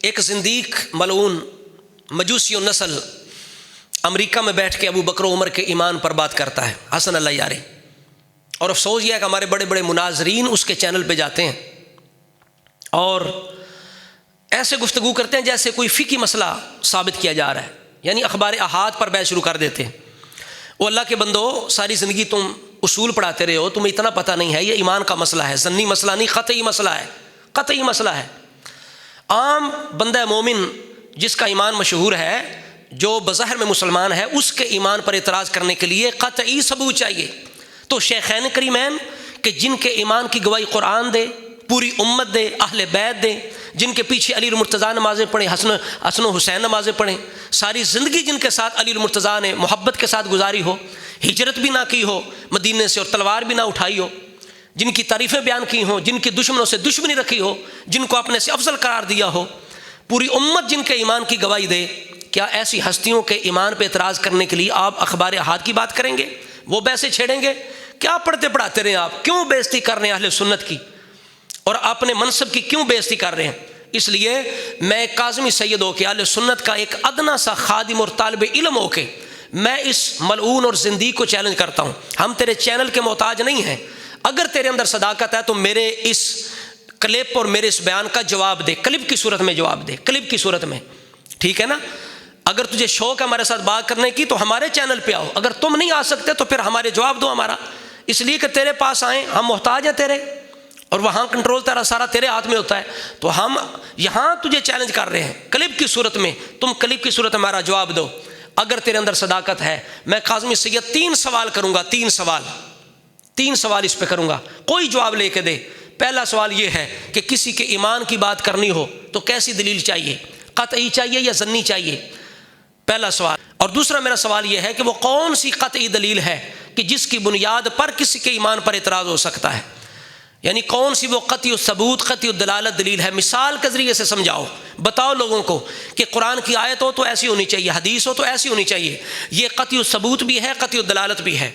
ایک زندیق ملعون مجوسی نسل امریکہ میں بیٹھ کے ابو بکر و عمر کے ایمان پر بات کرتا ہے، حسن اللہ یارے، اور افسوس یہ ہے کہ ہمارے بڑے بڑے مناظرین اس کے چینل پہ جاتے ہیں اور ایسے گفتگو کرتے ہیں جیسے کوئی فقہی مسئلہ ثابت کیا جا رہا ہے، یعنی اخبار احاد پر بحث شروع کر دیتے ہیں۔ وہ اللہ کے بندو، ساری زندگی تم اصول پڑھاتے رہے ہو، تمہیں اتنا پتہ نہیں ہے یہ ایمان کا مسئلہ ہے، ظنی مسئلہ نہیں، قطعی مسئلہ ہے، قطعی مسئلہ ہے۔ عام بندہ مومن جس کا ایمان مشہور ہے، جو بظاہر میں مسلمان ہے، اس کے ایمان پر اعتراض کرنے کے لیے قطعی ثبوت چاہیے۔ تو شیخین کریمین کہ جن کے ایمان کی گواہی قرآن دے، پوری امت دے، اہل بیت دے، جن کے پیچھے علی المرتضیٰ نمازیں پڑھیں، حسن و حسین نمازیں پڑھیں، ساری زندگی جن کے ساتھ علی المرتضیٰ نے محبت کے ساتھ گزاری ہو، ہجرت بھی نہ کی ہو مدینے سے اور تلوار بھی نہ اٹھائی ہو، جن کی تعریفیں بیان کی ہوں، جن کے دشمنوں سے دشمنی رکھی ہو، جن کو اپنے سے افضل قرار دیا ہو، پوری امت جن کے ایمان کی گواہی دے، کیا ایسی ہستیوں کے ایمان پہ اعتراض کرنے کے لیے آپ اخبار احاد کی بات کریں گے؟ وہ بحثیں چھیڑیں گے؟ کیا پڑھتے پڑھاتے رہے آپ؟ کیوں بے عزتی کر رہے ہیں اہل سنت کی اور اپنے منصب کی کیوں بے عزتی کر رہے ہیں؟ اس لیے میں کاظمی سید ہو کے اہل سنت کا ایک ادنا سا خادم اور طالب علم ہو کے میں اس ملعون اور زندیق کو چیلنج کرتا ہوں، ہم تیرے چینل کے محتاج نہیں ہیں، اگر تیرے اندر صداقت ہے تو میرے اس کلپ اور میرے اس بیان کا جواب دے، کلپ کی صورت میں جواب دے، کلپ کی صورت میں، ٹھیک ہے نا؟ اگر تجھے شوق ہے ہمارے ساتھ بات کرنے کی تو ہمارے چینل پہ آؤ، اگر تم نہیں آ سکتے تو پھر ہمارے جواب دو ہمارا، اس لیے کہ تیرے پاس آئیں، ہم محتاج ہیں تیرے، اور وہاں کنٹرول تیرا سارا تیرے ہاتھ میں ہوتا ہے، تو ہم یہاں تجھے چیلنج کر رہے ہیں کلپ کی صورت میں، تم کلپ کی صورت میں ہمارا جواب دو۔ اگر تیرے اندر صداقت ہے، میں کاظمی سید 3 سوال کروں گا، 3 سوال اس پہ کروں گا، کوئی جواب لے کے دے۔ پہلا سوال یہ ہے کہ کسی کے ایمان کی بات کرنی ہو تو کیسی دلیل چاہیے، قطعی چاہیے یا ظنی چاہیے؟ پہلا سوال۔ اور دوسرا میرا سوال یہ ہے کہ وہ کون سی قطعی دلیل ہے کہ جس کی بنیاد پر کسی کے ایمان پر اعتراض ہو سکتا ہے، یعنی کون سی وہ قطعی ثبوت، قطعی دلالت دلیل ہے؟ مثال کے ذریعے سے سمجھاؤ، بتاؤ لوگوں کو کہ قرآن کی آیت ہو تو ایسی ہونی چاہیے، حدیث ہو تو ایسی ہونی چاہیے، یہ قطعی ثبوت بھی ہے، قطعی دلالت بھی ہے۔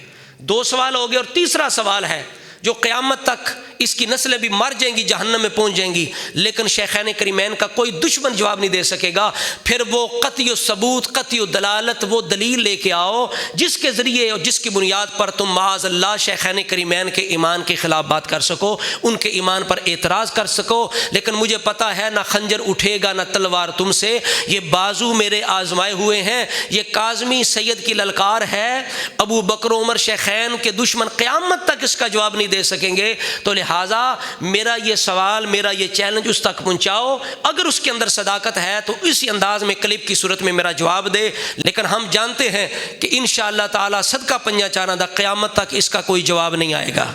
2 سوال ہو گئے، اور تیسرا سوال ہے جو قیامت تک اس کی نسلیں بھی مر جائیں گی، جہنم میں پہنچ جائیں گی، لیکن شیخین کریمین کا کوئی دشمن جواب نہیں دے سکے گا، پھر وہ قطعی ثبوت، قطعی دلالت، وہ دلیل لے کے آؤ جس کے ذریعے اور جس کی بنیاد پر تم معاذ اللہ شیخین کریمین کے ایمان کے خلاف بات کر سکو، ان کے ایمان پر اعتراض کر سکو۔ لیکن مجھے پتا ہے نہ خنجر اٹھے گا نہ تلوار تم سے، یہ بازو میرے آزمائے ہوئے ہیں، یہ کاظمی سید کی للکار ہے، ابو بکر و عمر شیخین کے دشمن قیامت تک اس کا جواب نہیں دے سکیں گے۔ تو لہٰذا میرا یہ سوال، میرا یہ چیلنج اس تک پہنچاؤ، اگر اس کے اندر صداقت ہے تو اسی انداز میں کلپ کی صورت میں میرا جواب دے۔ لیکن ہم جانتے ہیں کہ انشاءاللہ تعالی صدقہ پنجہ چارہ دا قیامت تک اس کا کوئی جواب نہیں آئے گا۔